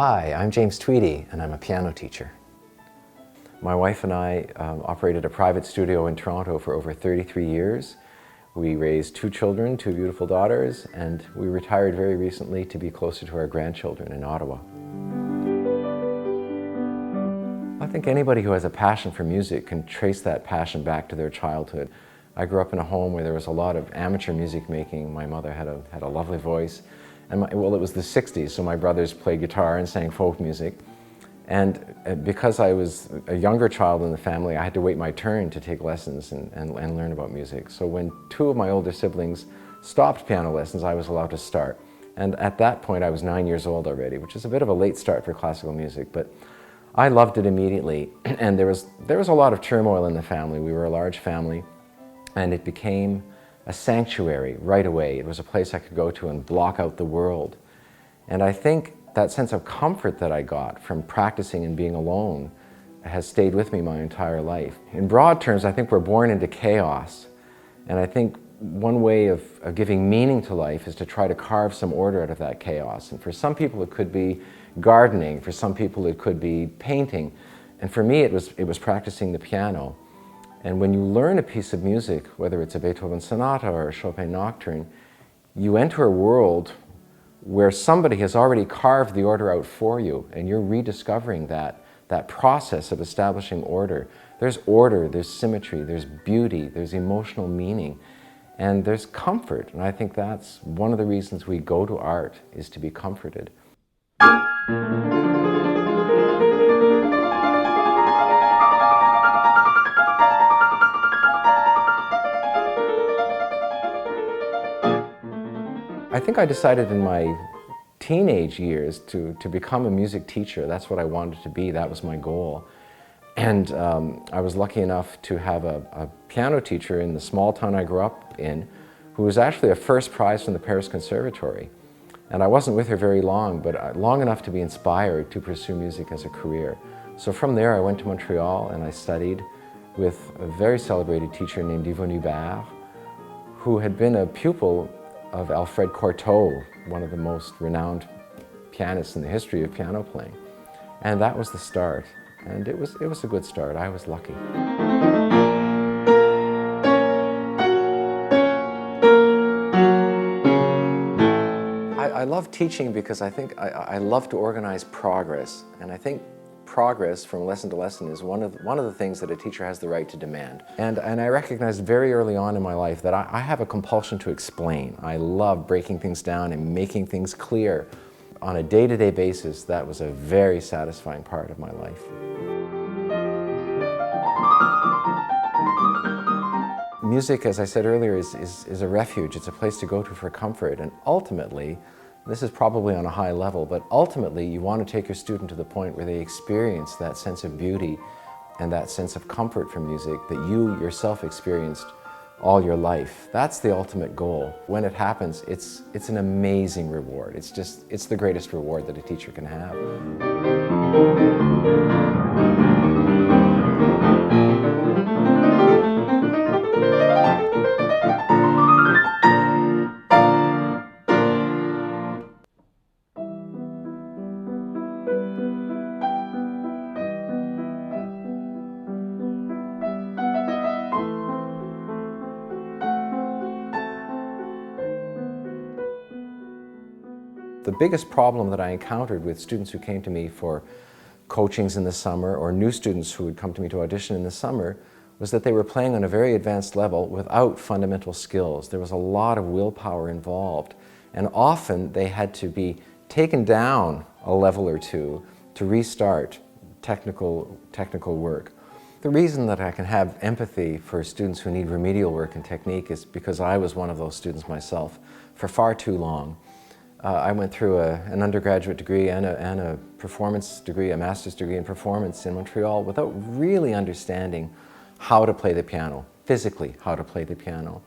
Hi, I'm James Tweedie, and I'm a piano teacher. My wife and I operated a private studio in Toronto for over 33 years. We raised 2 children, 2 beautiful daughters, and we retired very recently to be closer to our grandchildren in Ottawa. I think anybody who has a passion for music can trace that passion back to their childhood. I grew up in a home where there was a lot of amateur music making. My mother had a lovely voice. And well, it was the 60s, so my brothers played guitar and sang folk music. And because I was a younger child in the family, I had to wait my turn to take lessons and learn about music. So when 2 of my older siblings stopped piano lessons, I was allowed to start. And at that point, I was 9 years old already, which is a bit of a late start for classical music, but I loved it immediately. And there was a lot of turmoil in the family. We were a large family, and it became a sanctuary right away. It was a place I could go to and block out the world. And I think that sense of comfort that I got from practicing and being alone has stayed with me my entire life. In broad terms, I think we're born into chaos. And I think one way of giving meaning to life is to try to carve some order out of that chaos. And for some people it could be gardening, for some people it could be painting. And for me it was practicing the piano. And when you learn a piece of music, whether it's a Beethoven sonata or a Chopin nocturne, you enter a world where somebody has already carved the order out for you, and you're rediscovering that process of establishing order. There's order, there's symmetry, there's beauty, there's emotional meaning, and there's comfort. And I think that's one of the reasons we go to art, is to be comforted. I think I decided in my teenage years to become a music teacher. That's what I wanted to be. That was my goal. And I was lucky enough to have a piano teacher in the small town I grew up in who was actually a first prize from the Paris Conservatory. And I wasn't with her very long, but long enough to be inspired to pursue music as a career. So from there I went to Montreal and I studied with a very celebrated teacher named Yvonne Hubert, who had been a pupil of Alfred Cortot, one of the most renowned pianists in the history of piano playing. And that was the start. And it was a good start. I was lucky. I love teaching because I think I love to organize progress. And I think progress from lesson to lesson is one of the things that a teacher has the right to demand. And I recognized very early on in my life that I have a compulsion to explain. I love breaking things down and making things clear. On a day-to-day basis, that was a very satisfying part of my life. Music, as I said earlier, is a refuge. It's a place to go to for comfort. And ultimately, this is probably on a high level, but ultimately you want to take your student to the point where they experience that sense of beauty and that sense of comfort from music that you yourself experienced all your life. That's the ultimate goal. When it happens, it's an amazing reward. It's the greatest reward that a teacher can have. The biggest problem that I encountered with students who came to me for coachings in the summer, or new students who would come to me to audition in the summer, was that they were playing on a very advanced level without fundamental skills. There was a lot of willpower involved, and often they had to be taken down a level or two to restart technical work. The reason that I can have empathy for students who need remedial work and technique is because I was one of those students myself for far too long. I went through an undergraduate degree and a performance degree, a master's degree in performance in Montreal without really understanding how to play the piano, physically how to play the piano.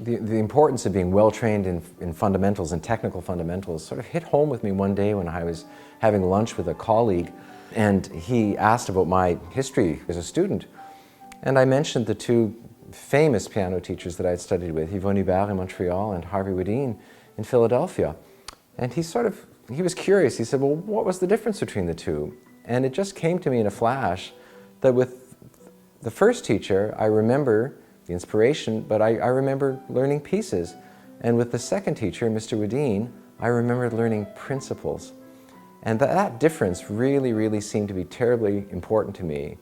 The importance of being well trained in fundamentals and technical fundamentals sort of hit home with me one day when I was having lunch with a colleague, and he asked about my history as a student. And I mentioned the 2 famous piano teachers that I had studied with, Yvonne Hubert in Montreal and Harvey Wedeen in Philadelphia. And he sort of he was curious. He said, well, what was the difference between the two? And it just came to me in a flash that with the first teacher, I remember the inspiration, but I remember learning pieces. And with the second teacher, Mr. Tweedie, I remembered learning principles. And that difference really, really seemed to be terribly important to me.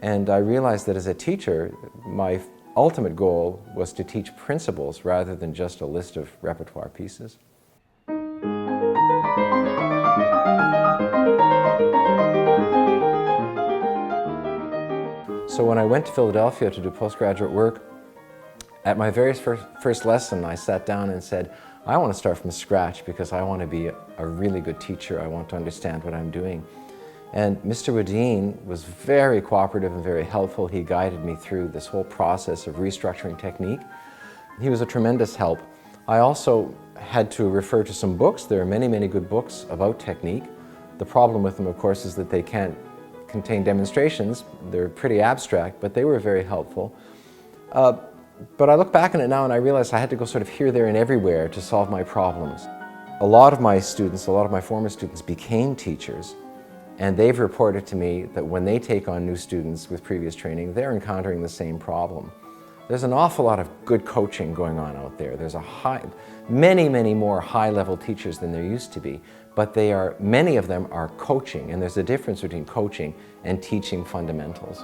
And I realized that as a teacher, my ultimate goal was to teach principles rather than just a list of repertoire pieces. So when I went to Philadelphia to do postgraduate work, at my very first lesson, I sat down and said, I want to start from scratch because I want to be a really good teacher. I want to understand what I'm doing. And Mr. Tweedie was very cooperative and very helpful. He guided me through this whole process of restructuring technique. He was a tremendous help. I also had to refer to some books. There are many, many good books about technique. The problem with them, of course, is that they can't contain demonstrations. They're pretty abstract, but they were very helpful. But I look back on it now and I realize I had to go sort of here, there, and everywhere to solve my problems. A lot of my students, a lot of my former students became teachers, and they've reported to me that when they take on new students with previous training, they're encountering the same problem. There's an awful lot of good coaching going on out there. There's many, many more high-level teachers than there used to be, but many of them are coaching, and there's a difference between coaching and teaching fundamentals.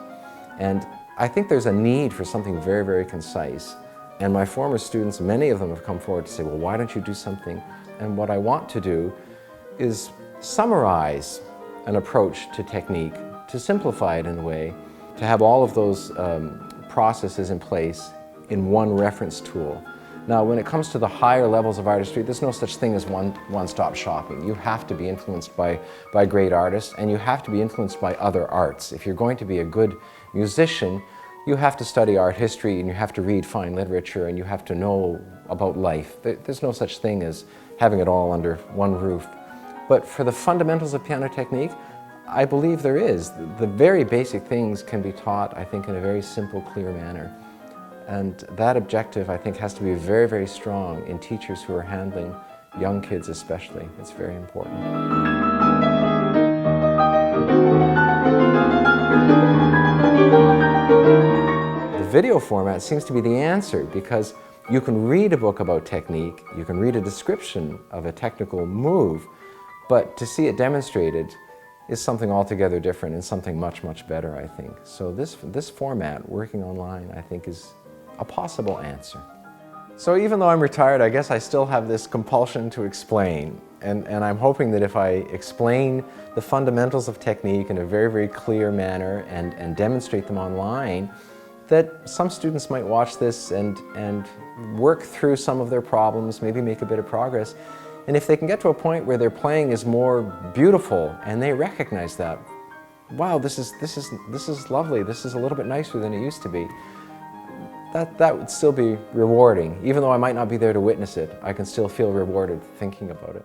And I think there's a need for something very, very concise. And my former students, many of them have come forward to say, well, why don't you do something? And what I want to do is summarize an approach to technique, to simplify it in a way, to have all of those processes in place in one reference tool. Now, when it comes to the higher levels of artistry, there's no such thing as one-stop shopping. You have to be influenced by great artists, and you have to be influenced by other arts. If you're going to be a good musician, you have to study art history, and you have to read fine literature, and you have to know about life. There's no such thing as having it all under one roof. But for the fundamentals of piano technique, I believe there is. The very basic things can be taught, I think, in a very simple, clear manner. And that objective, I think, has to be very, very strong in teachers who are handling young kids especially. It's very important. The video format seems to be the answer because you can read a book about technique, you can read a description of a technical move, but to see it demonstrated is something altogether different and something much, much better, I think. So this format, working online, I think is a possible answer. So even though I'm retired, I guess I still have this compulsion to explain. And I'm hoping that if I explain the fundamentals of technique in a very, very clear manner and demonstrate them online, that some students might watch this and work through some of their problems, maybe make a bit of progress. And if they can get to a point where their playing is more beautiful and they recognize that, wow, this is lovely, this is a little bit nicer than it used to be, that would still be rewarding. Even though I might not be there to witness it, I can still feel rewarded thinking about it.